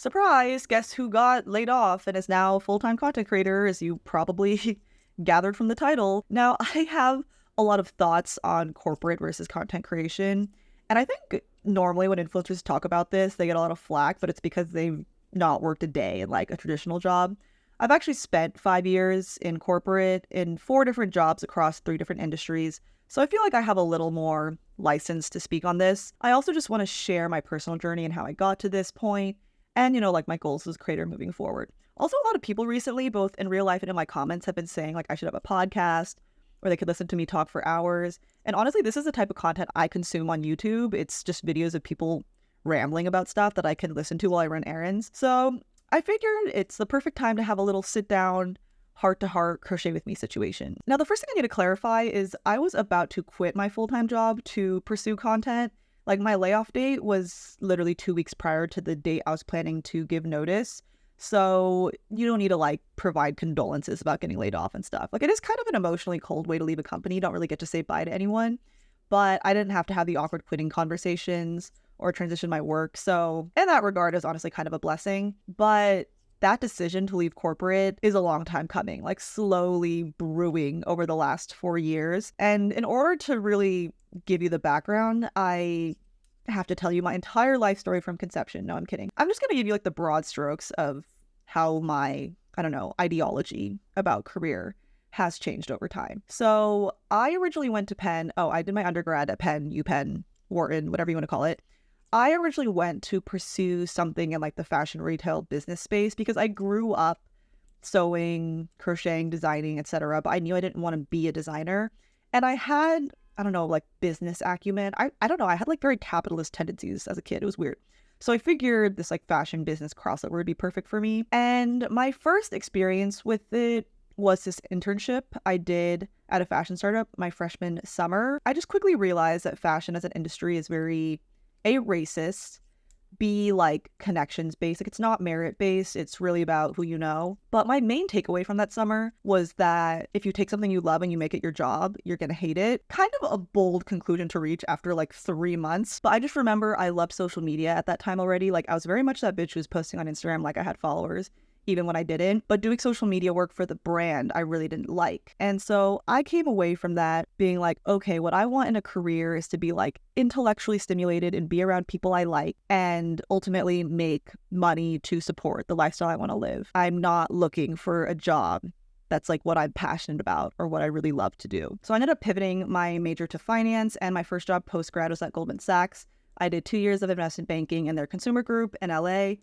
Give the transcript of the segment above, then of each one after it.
Surprise! Guess who got laid off and is now a full-time content creator, as you probably gathered from the title. Now, I have a lot of thoughts on corporate versus content creation, and I think normally when influencers talk about this, they get a lot of flack, but it's because they've not worked a day in like a traditional job. I've actually spent 5 years in corporate in 4 different jobs across 3 different industries, so I feel like I have a little more license to speak on this. I also just want to share my personal journey and how I got to this point, and, like my goals as a creator moving forward. Also, a lot of people recently, both in real life and in my comments, have been saying like I should have a podcast or they could listen to me talk for hours. And honestly, this is the type of content I consume on YouTube. It's just videos of people rambling about stuff that I can listen to while I run errands. So I figured it's the perfect time to have a little sit down, heart to heart crochet with me situation. Now, the first thing I need to clarify is I was about to quit my full-time job to pursue content. Like, my layoff date was literally 2 weeks prior to the date I was planning to give notice. So you don't need to like provide condolences about getting laid off and stuff. Like, it is kind of an emotionally cold way to leave a company. You don't really get to say bye to anyone. But I didn't have to have the awkward quitting conversations or transition my work. So in that regard, it's honestly kind of a blessing. But that decision to leave corporate is a long time coming, like slowly brewing over the last 4 years. And in order to really give you the background, I have to tell you my entire life story from conception. No, I'm kidding. I'm just going to give you like the broad strokes of how my, I don't know, ideology about career has changed over time. So I originally went to Penn. Oh, I did my undergrad at Penn, UPenn, Wharton, whatever you want to call it. I originally went to pursue something in like the fashion retail business space because I grew up sewing, crocheting, designing, etc. But I knew I didn't want to be a designer. And I had, I don't know, like business acumen. I don't know. I had like very capitalist tendencies as a kid. It was weird. So I figured this like fashion business crossover would be perfect for me. And my first experience with it was this internship I did at a fashion startup my freshman summer. I just quickly realized that fashion as an industry is very A, racist, B, like connections based. Like, it's not merit based. It's really about who you know. But my main takeaway from that summer was that if you take something you love and you make it your job, you're going to hate it. Kind of a bold conclusion to reach after like 3 months. But I just remember I loved social media at that time already. Like, I was very much that bitch who was posting on Instagram like I had followers, even when I didn't. But doing social media work for the brand, I really didn't like. And so I came away from that being like, okay, what I want in a career is to be like intellectually stimulated and be around people I like and ultimately make money to support the lifestyle I want to live. I'm not looking for a job that's like what I'm passionate about or what I really love to do. So I ended up pivoting my major to finance, and my first job post-grad was at Goldman Sachs. I did 2 years of investment banking in their consumer group in LA.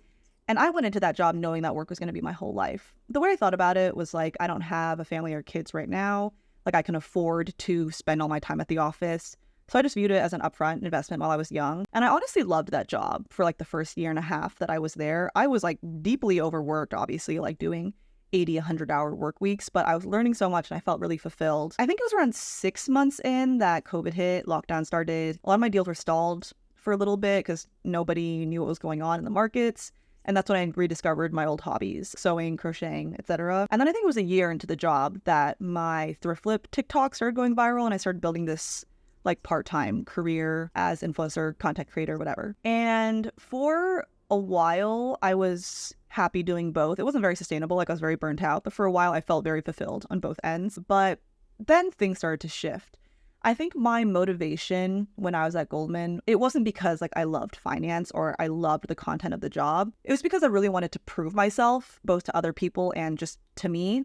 And I went into that job knowing that work was going to be my whole life. The way I thought about it was like, I don't have a family or kids right now. Like, I can afford to spend all my time at the office. So I just viewed it as an upfront investment while I was young. And I honestly loved that job for like the first year and a half that I was there. I was like deeply overworked, obviously, like doing 80, 100-hour work weeks, but I was learning so much and I felt really fulfilled. I think it was around 6 months in that COVID hit, lockdown started. A lot of my deals were stalled for a little bit because nobody knew what was going on in the markets. And that's when I rediscovered my old hobbies, sewing, crocheting, etc. And then I think it was a year into the job that my thrift flip TikTok started going viral, and I started building this like part-time career as influencer, content creator, whatever. And for a while, I was happy doing both. It wasn't very sustainable, like I was very burnt out, but for a while I felt very fulfilled on both ends. But then things started to shift. I think my motivation when I was at Goldman, it wasn't because like I loved finance or I loved the content of the job. It was because I really wanted to prove myself, both to other people and just to me.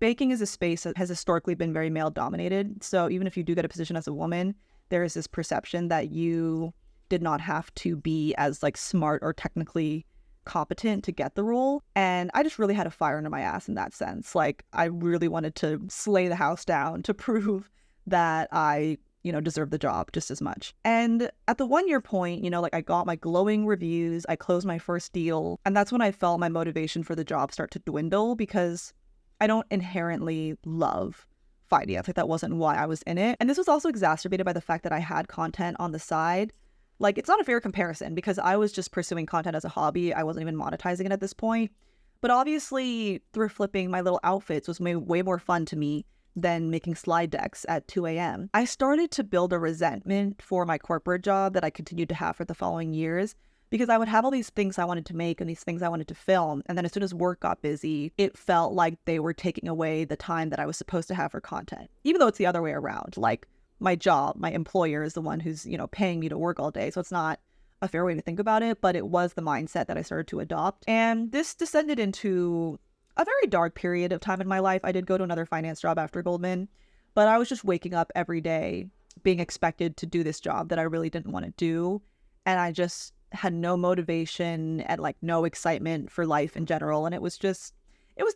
Baking is a space that has historically been very male dominated. So even if you do get a position as a woman, there is this perception that you did not have to be as like smart or technically competent to get the role. And I just really had a fire under my ass in that sense. Like, I really wanted to slay the house down to prove that I, deserve the job just as much. And at the 1 year point, like I got my glowing reviews, I closed my first deal. And that's when I felt my motivation for the job start to dwindle because I don't inherently love finance. Like, that wasn't why I was in it. And this was also exacerbated by the fact that I had content on the side. Like, it's not a fair comparison because I was just pursuing content as a hobby. I wasn't even monetizing it at this point. But obviously, thrift flipping my little outfits was way more fun to me than making slide decks at 2 a.m. I started to build a resentment for my corporate job that I continued to have for the following years because I would have all these things I wanted to make and these things I wanted to film. And then as soon as work got busy, it felt like they were taking away the time that I was supposed to have for content, even though it's the other way around. Like my job, my employer is the one who's, paying me to work all day. So it's not a fair way to think about it, but it was the mindset that I started to adopt. And this descended into a very dark period of time in my life. I did go to another finance job after Goldman, but I was just waking up every day being expected to do this job that I really didn't want to do. And I just had no motivation and like no excitement for life in general. And it was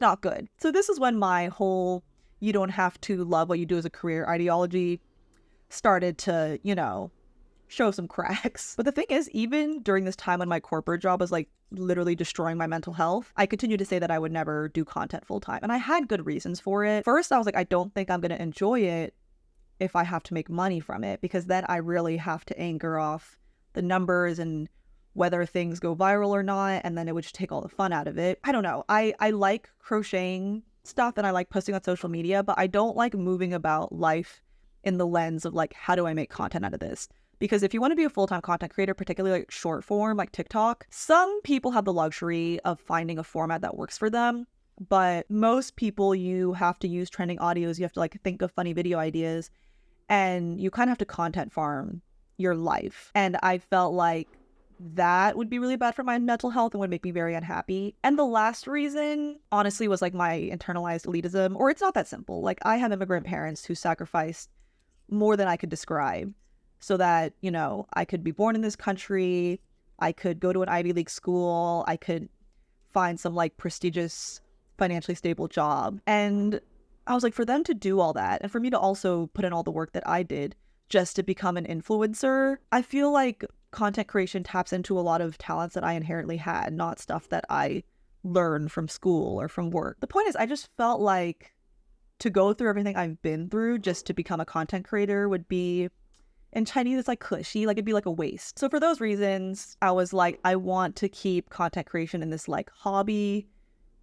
not good. So this is when my whole, you don't have to love what you do as a career ideology started to, show some cracks. But the thing is, even during this time when my corporate job was like literally destroying my mental health, I continued to say that I would never do content full time. And I had good reasons for it. First, I was like, I don't think I'm going to enjoy it if I have to make money from it, because then I really have to anchor off the numbers and whether things go viral or not. And then it would just take all the fun out of it. I don't know. I like crocheting stuff and I like posting on social media, but I don't like moving about life in the lens of like, how do I make content out of this? Because if you want to be a full-time content creator, particularly like short form, like TikTok, some people have the luxury of finding a format that works for them. But most people, you have to use trending audios. You have to like think of funny video ideas and you kind of have to content farm your life. And I felt like that would be really bad for my mental health and would make me very unhappy. And the last reason, honestly, was like my internalized elitism, or it's not that simple. Like I have immigrant parents who sacrificed more than I could describe so that, I could be born in this country, I could go to an Ivy League school, I could find some like prestigious, financially stable job. And I was like, for them to do all that and for me to also put in all the work that I did just to become an influencer, I feel like content creation taps into a lot of talents that I inherently had, not stuff that I learned from school or from work. The point is, I just felt like to go through everything I've been through just to become a content creator would be, in Chinese, it's like cushy, like it'd be like a waste. So for those reasons, I was like, I want to keep content creation in this like hobby,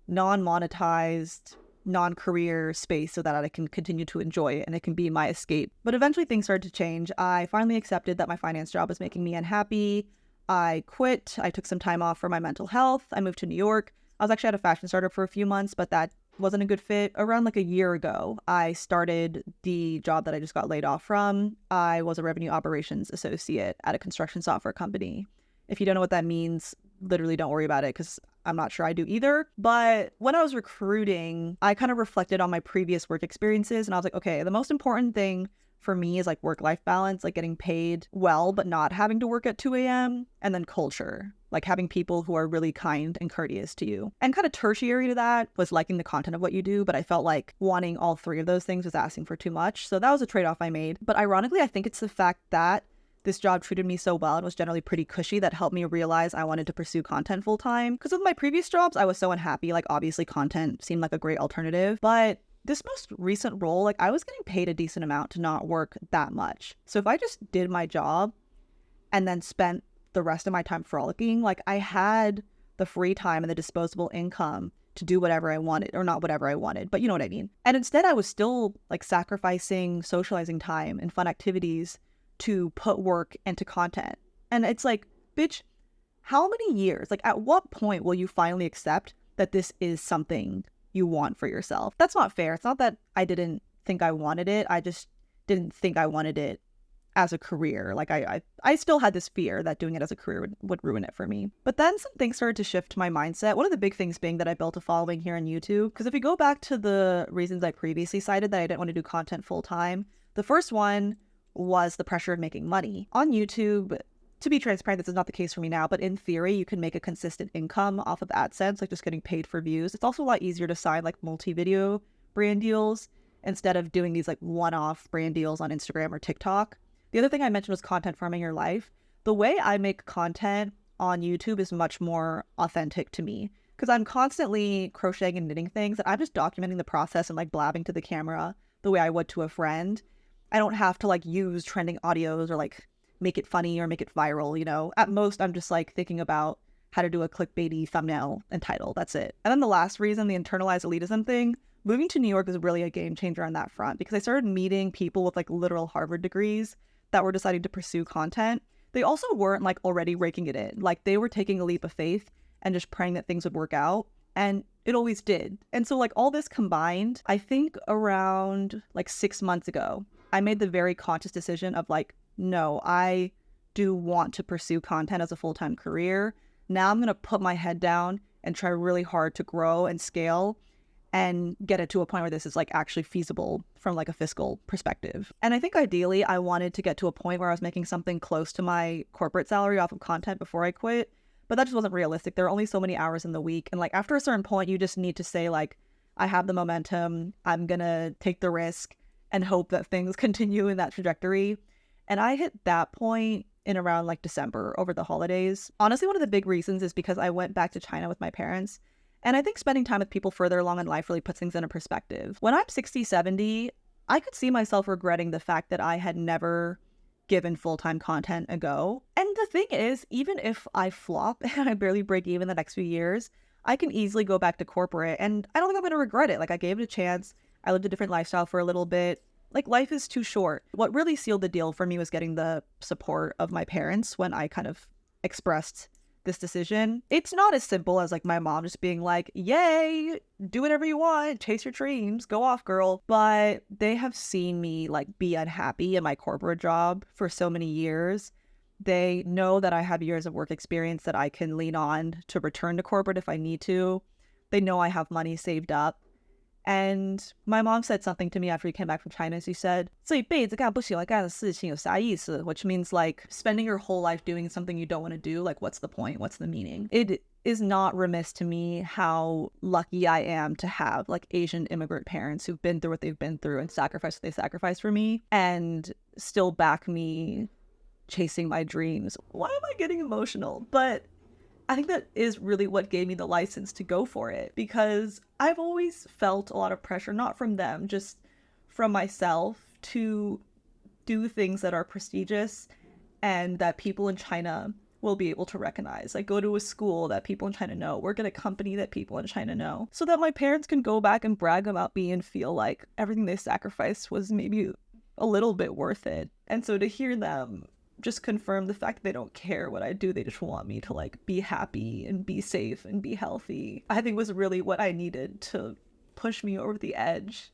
non-monetized, non-career space so that I can continue to enjoy it and it can be my escape. But eventually things started to change. I finally accepted that my finance job was making me unhappy. I quit. I took some time off for my mental health. I moved to New York. I was actually at a fashion startup for a few months, but that wasn't a good fit. Around like a year ago, I started the job that I just got laid off from. I was a revenue operations associate at a construction software company. If you don't know what that means, literally don't worry about it because I'm not sure I do either. But when I was recruiting, I kind of reflected on my previous work experiences and I was like, okay, the most important thing for me is like work-life balance, like getting paid well, but not having to work at 2 a.m. And then culture, like having people who are really kind and courteous to you. And kind of tertiary to that was liking the content of what you do. But I felt like wanting all three of those things was asking for too much. So that was a trade-off I made. But ironically, I think it's the fact that this job treated me so well and was generally pretty cushy that helped me realize I wanted to pursue content full time. Because with my previous jobs, I was so unhappy. Like obviously content seemed like a great alternative, but this most recent role, like I was getting paid a decent amount to not work that much. So if I just did my job and then spent the rest of my time frolicking, like I had the free time and the disposable income to do whatever I wanted, or not whatever I wanted, but you know what I mean. And instead I was still like sacrificing socializing time and fun activities to put work into content. And it's like, bitch, how many years, like at what point will you finally accept that this is something you want for yourself? That's not fair. It's not that I didn't think I wanted it. I just didn't think I wanted it as a career. Like I still had this fear that doing it as a career would ruin it for me. But then some things started to shift my mindset. One of the big things being that I built a following here on YouTube. Because if you go back to the reasons I previously cited that I didn't want to do content full time, the first one was the pressure of making money. On YouTube, to be transparent, this is not the case for me now, but in theory, you can make a consistent income off of AdSense, like just getting paid for views. It's also a lot easier to sign like multi-video brand deals instead of doing these like one-off brand deals on Instagram or TikTok. The other thing I mentioned was content farming your life. The way I make content on YouTube is much more authentic to me because I'm constantly crocheting and knitting things and I'm just documenting the process and like blabbing to the camera the way I would to a friend. I don't have to like use trending audios or like make it funny or make it viral, you know. At most, I'm just like thinking about how to do a clickbaity thumbnail and title. That's it. And then the last reason, the internalized elitism thing, moving to New York is really a game changer on that front because I started meeting people with like literal Harvard degrees that were deciding to pursue content. they also weren't like already raking it in. Like they were taking a leap of faith and just praying that things would work out. And it always did. And so like all this combined, I think around like 6 months ago, I made the very conscious decision of like, no, I do want to pursue content as a full-time career. Now I'm going to put my head down and try really hard to grow and scale and get it to a point where this is like actually feasible from like a fiscal perspective. And I think ideally I wanted to get to a point where I was making something close to my corporate salary off of content before I quit, but that just wasn't realistic. There are only so many hours in the week. And like after a certain point, you just need to say like, I have the momentum, I'm gonna take the risk and hope that things continue in that trajectory. And I hit that point in around like December over the holidays. Honestly, one of the big reasons is because I went back to China with my parents. And I think spending time with people further along in life really puts things into perspective. When I'm 60, 70, I could see myself regretting the fact that I had never given full-time content a go. And the thing is, even if I flop and I barely break even the next few years, I can easily go back to corporate and I don't think I'm going to regret it. Like I gave it a chance. I lived a different lifestyle for a little bit. Like life is too short. What really sealed the deal for me was getting the support of my parents when I kind of expressed this decision. It's not as simple as like my mom just being like, yay, do whatever you want, chase your dreams, go off, girl. But they have seen me like be unhappy in my corporate job for so many years. They know that I have years of work experience that I can lean on to return to corporate if I need to. They know I have money saved up. And my mom said something to me after we came back from China. She said, 这一辈子干不喜欢干的事情有啥意思? Which means like spending your whole life doing something you don't want to do. Like what's the point? What's the meaning? It is not remiss to me how lucky I am to have like Asian immigrant parents who've been through what they've been through and sacrificed what they sacrificed for me and still back me chasing my dreams. Why am I getting emotional? But I think that is really what gave me the license to go for it, because I've always felt a lot of pressure, not from them, just from myself, to do things that are prestigious and that people in China will be able to recognize. Like go to a school that people in China know, work at a company that people in China know, so that my parents can go back and brag about me and feel like everything they sacrificed was maybe a little bit worth it. And so to hear them just confirm the fact that they don't care what I do, they just want me to like be happy and be safe and be healthy, I think was really what I needed to push me over the edge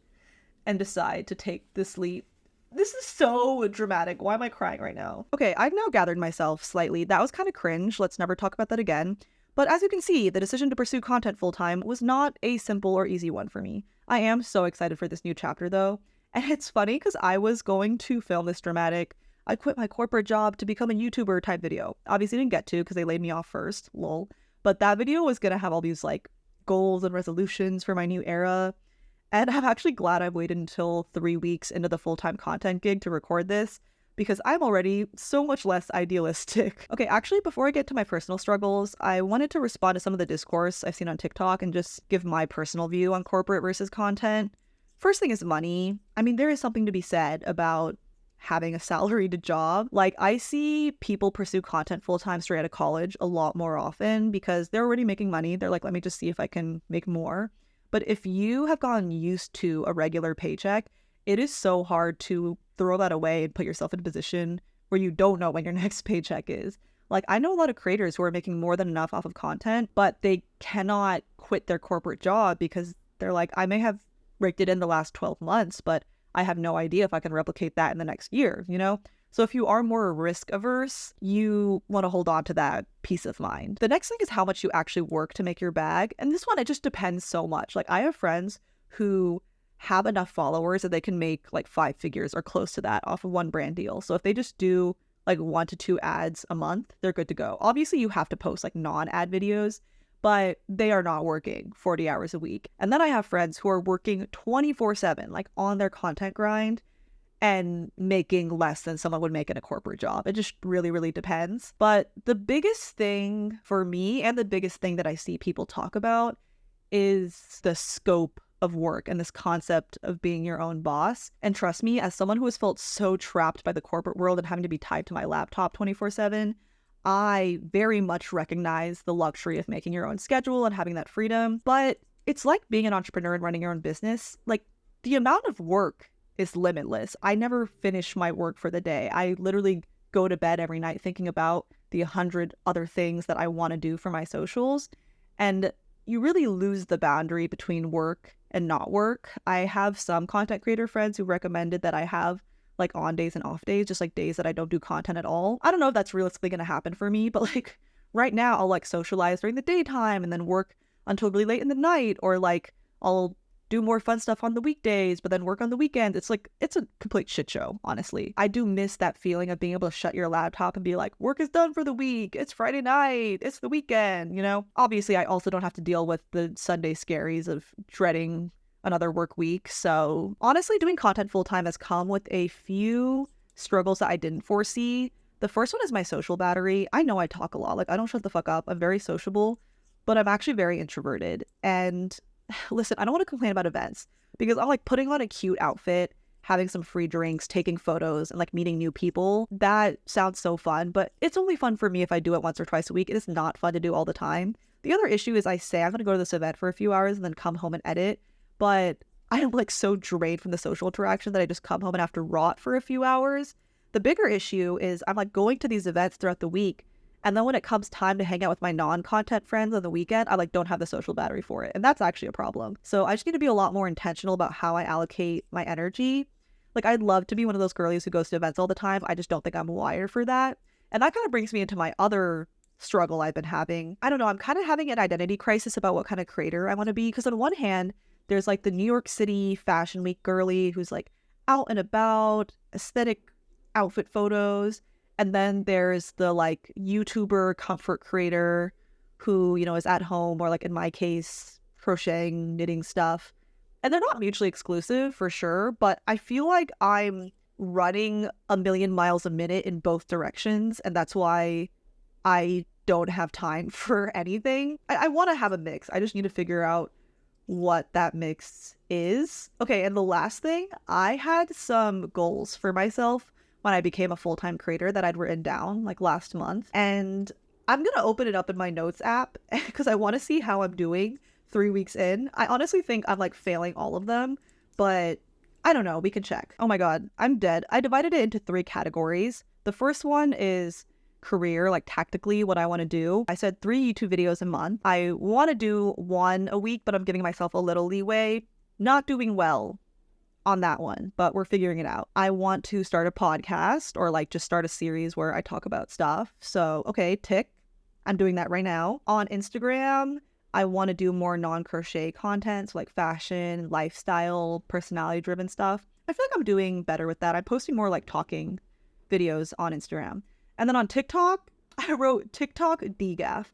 and decide to take this leap. This is so dramatic. Why am I crying right now? Okay, I've now gathered myself slightly. That was kind of cringe. Let's never talk about that again. But as you can see, the decision to pursue content full-time was not a simple or easy one for me. I am so excited for this new chapter though. And it's funny because I was going to film this dramatic I quit my corporate job to become a YouTuber type video. Obviously didn't get to because they laid me off first, lol. But that video was going to have all these like goals and resolutions for my new era. And I'm actually glad I've waited until 3 weeks into the full-time content gig to record this, because I'm already so much less idealistic. Okay, actually, before I get to my personal struggles, I wanted to respond to some of the discourse I've seen on TikTok and just give my personal view on corporate versus content. First thing is money. I mean, there is something to be said about having a salaried job. Like I see people pursue content full-time straight out of college a lot more often because they're already making money. They're like, let me just see if I can make more. But if you have gotten used to a regular paycheck, it is so hard to throw that away and put yourself in a position where you don't know when your next paycheck is. Like I know a lot of creators who are making more than enough off of content, but they cannot quit their corporate job because they're like, I may have raked it in the last 12 months, but I have no idea if I can replicate that in the next year, you know? So if you are more risk averse, you want to hold on to that peace of mind. The next thing is how much you actually work to make your bag. And this one, it just depends so much. Like I have friends who have enough followers that they can make like 5 figures or close to that off of one brand deal. So if they just do like 1 to 2 ads a month, they're good to go. Obviously you have to post like non-ad videos, but they are not working 40 hours a week. And then I have friends who are working 24/7, like on their content grind and making less than someone would make in a corporate job. It just really, really depends. But the biggest thing for me and the biggest thing that I see people talk about is the scope of work and this concept of being your own boss. And trust me, as someone who has felt so trapped by the corporate world and having to be tied to my laptop 24/7, I very much recognize the luxury of making your own schedule and having that freedom. But it's like being an entrepreneur and running your own business. Like the amount of work is limitless. I never finish my work for the day. I literally go to bed every night thinking about the 100 other things that I want to do for my socials. And you really lose the boundary between work and not work. I have some content creator friends who recommended that I have like on days and off days, just like days that I don't do content at all. I don't know if that's realistically going to happen for me, but like right now I'll like socialize during the daytime and then work until really late in the night, or like I'll do more fun stuff on the weekdays, but then work on the weekends. It's like, it's a complete shit show, honestly. I do miss that feeling of being able to shut your laptop and be like, work is done for the week. It's Friday night. It's the weekend, you know? Obviously, I also don't have to deal with the Sunday scaries of dreading another work week. So honestly, doing content full time has come with a few struggles that I didn't foresee. The first one is my social battery. I know I talk a lot. Like, I don't shut the fuck up. I'm very sociable, but I'm actually very introverted. And listen, I don't want to complain about events because I'm like putting on a cute outfit, having some free drinks, taking photos, and like meeting new people. That sounds so fun, but it's only fun for me if I do it once or twice a week. It is not fun to do all the time. The other issue is I say I'm going to go to this event for a few hours and then come home and edit, but I'm like so drained from the social interaction that I just come home and have to rot for a few hours. The bigger issue is I'm like going to these events throughout the week, and then when it comes time to hang out with my non-content friends on the weekend, I like don't have the social battery for it. And that's actually a problem. So I just need to be a lot more intentional about how I allocate my energy. Like, I'd love to be one of those girlies who goes to events all the time. I just don't think I'm wired for that. And that kind of brings me into my other struggle I've been having. I don't know, I'm kind of having an identity crisis about what kind of creator I want to be. Because on one hand, there's like the New York City Fashion Week girly who's like out and about, aesthetic outfit photos. And then there's the like YouTuber comfort creator who, you know, is at home, or like in my case, crocheting, knitting stuff. And they're not mutually exclusive for sure, but I feel like I'm running a million miles a minute in both directions. And that's why I don't have time for anything. I want to have a mix. I just need to figure out what that mix is. Okay, and the last thing, I had some goals for myself when I became a full-time creator that I'd written down like last month. And I'm going to open it up in my notes app because I want to see how I'm doing 3 weeks in. I honestly think I'm like failing all of them, but I don't know. We can check. Oh my God, I'm dead. I divided it into 3 categories. The first one is career, like tactically what I want to do. I said 3 YouTube videos a month. I want to do 1 a week, but I'm giving myself a little leeway. Not doing well on that one, but we're figuring it out. I want to start a podcast, or like just start a series where I talk about stuff. So, okay, tick. I'm doing that right now. On Instagram, I want to do more non-crochet content, so like fashion, lifestyle, personality-driven stuff. I feel like I'm doing better with that. I'm posting more like talking videos on Instagram. And then on TikTok, I wrote TikTok DGAF.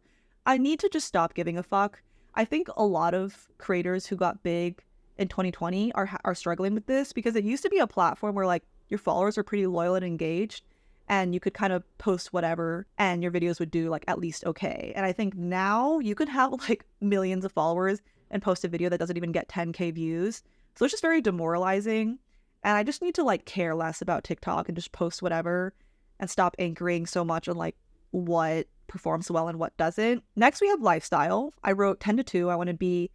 I need to just stop giving a fuck. I think a lot of creators who got big in 2020 are struggling with this, because it used to be a platform where like your followers are pretty loyal and engaged, and you could kind of post whatever and your videos would do like at least okay. And I think now you could have like millions of followers and post a video that doesn't even get 10K views. So it's just very demoralizing. And I just need to like care less about TikTok and just post whatever and stop anchoring so much on like what performs well and what doesn't. Next, we have lifestyle. I wrote 10 to 2. I want to be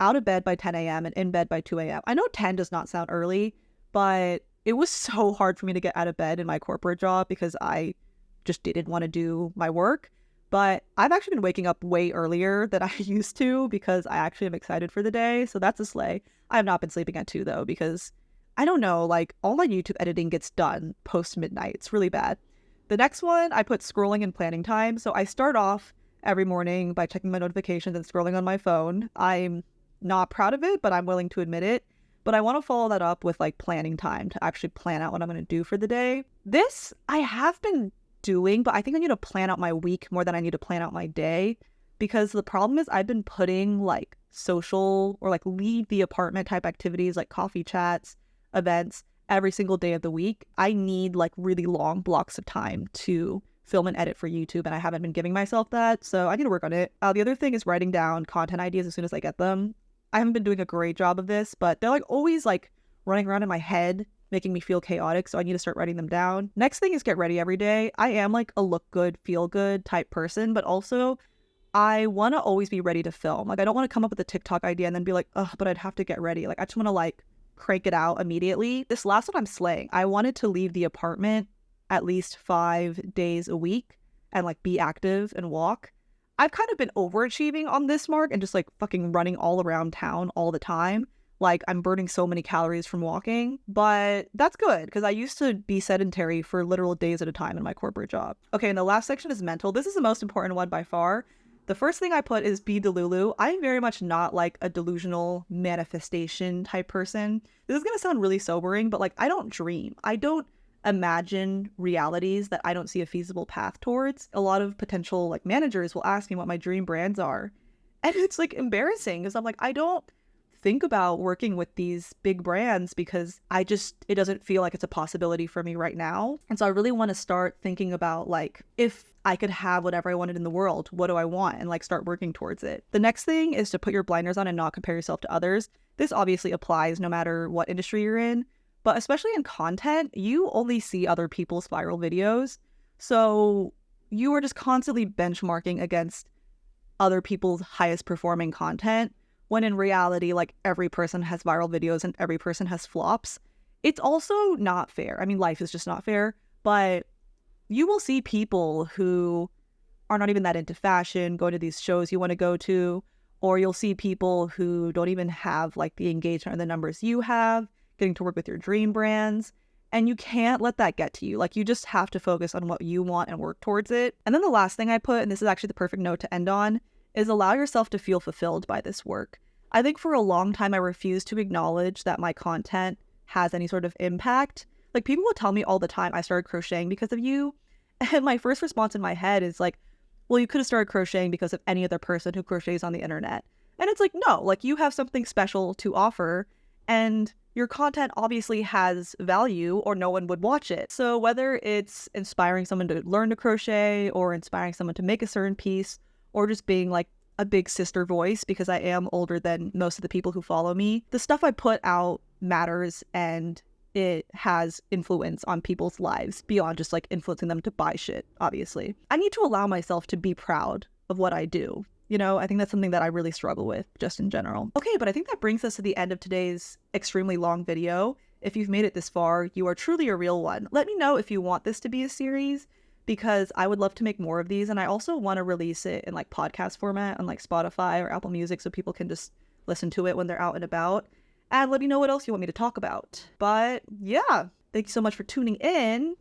out of bed by 10 a.m. and in bed by 2 a.m. I know 10 does not sound early, but it was so hard for me to get out of bed in my corporate job because I just didn't want to do my work. But I've actually been waking up way earlier than I used to because I actually am excited for the day. So that's a slay. I have not been sleeping at 2 though, because I don't know, like all my YouTube editing gets done post midnight. It's really bad. The next one, I put scrolling and planning time. So I start off every morning by checking my notifications and scrolling on my phone. I'm not proud of it, but I'm willing to admit it. But I want to follow that up with like planning time to actually plan out what I'm going to do for the day. This I have been doing, but I think I need to plan out my week more than I need to plan out my day, because the problem is I've been putting like social or like leave the apartment type activities like coffee chats, events every single day of the week. I need like really long blocks of time to film and edit for YouTube, and I haven't been giving myself that. So I need to work on it. The other thing is writing down content ideas as soon as I get them. I haven't been doing a great job of this, but they're like always like running around in my head, making me feel chaotic. So I need to start writing them down. Next thing is get ready every day. I am like a look good, feel good type person, but also I want to always be ready to film. Like I don't want to come up with a TikTok idea and then be like, oh, but I'd have to get ready. Like I just want to like crank it out immediately. This last one I'm slaying. I wanted to leave the apartment at least 5 days a week and like be active and walk. I've kind of been overachieving on this mark and just like fucking running all around town all the time. Like I'm burning so many calories from walking, but that's good because I used to be sedentary for literal days at a time in my corporate job. Okay, and the last section is mental. This is the most important one by far. The first thing I put is be delulu. I'm very much not like a delusional manifestation type person. This is going to sound really sobering, but like I don't dream. I don't imagine realities that I don't see a feasible path towards. A lot of potential like managers will ask me what my dream brands are. And it's like embarrassing because I'm like, I don't think about working with these big brands because it doesn't feel like it's a possibility for me right now. And so I really want to start thinking about like, if I could have whatever I wanted in the world, what do I want? And like start working towards it. The next thing is to put your blinders on and not compare yourself to others. This obviously applies no matter what industry you're in, but especially in content, you only see other people's viral videos. So you are just constantly benchmarking against other people's highest performing content, when in reality, like every person has viral videos and every person has flops. It's also not fair. I mean, life is just not fair, but you will see people who are not even that into fashion go to these shows you want to go to, or you'll see people who don't even have like the engagement or the numbers you have, getting to work with your dream brands. And you can't let that get to you. Like you just have to focus on what you want and work towards it. And then the last thing I put, and this is actually the perfect note to end on, is allow yourself to feel fulfilled by this work. I think for a long time I refused to acknowledge that my content has any sort of impact. Like people would tell me all the time, I started crocheting because of you. And my first response in my head is like, well, you could have started crocheting because of any other person who crochets on the internet. And it's like, no, like you have something special to offer and your content obviously has value or no one would watch it. So whether it's inspiring someone to learn to crochet or inspiring someone to make a certain piece, or just being like a big sister voice because I am older than most of the people who follow me, the stuff I put out matters and it has influence on people's lives beyond just like influencing them to buy shit, obviously. I need to allow myself to be proud of what I do. You know, I think that's something that I really struggle with just in general. Okay, but I think that brings us to the end of today's extremely long video. If you've made it this far, you are truly a real one. Let me know if you want this to be a series, because I would love to make more of these. And I also want to release it in like podcast format on like Spotify or Apple Music so people can just listen to it when they're out and about. And let me know what else you want me to talk about. But yeah, thank you so much for tuning in,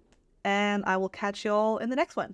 and I will catch y'all in the next one.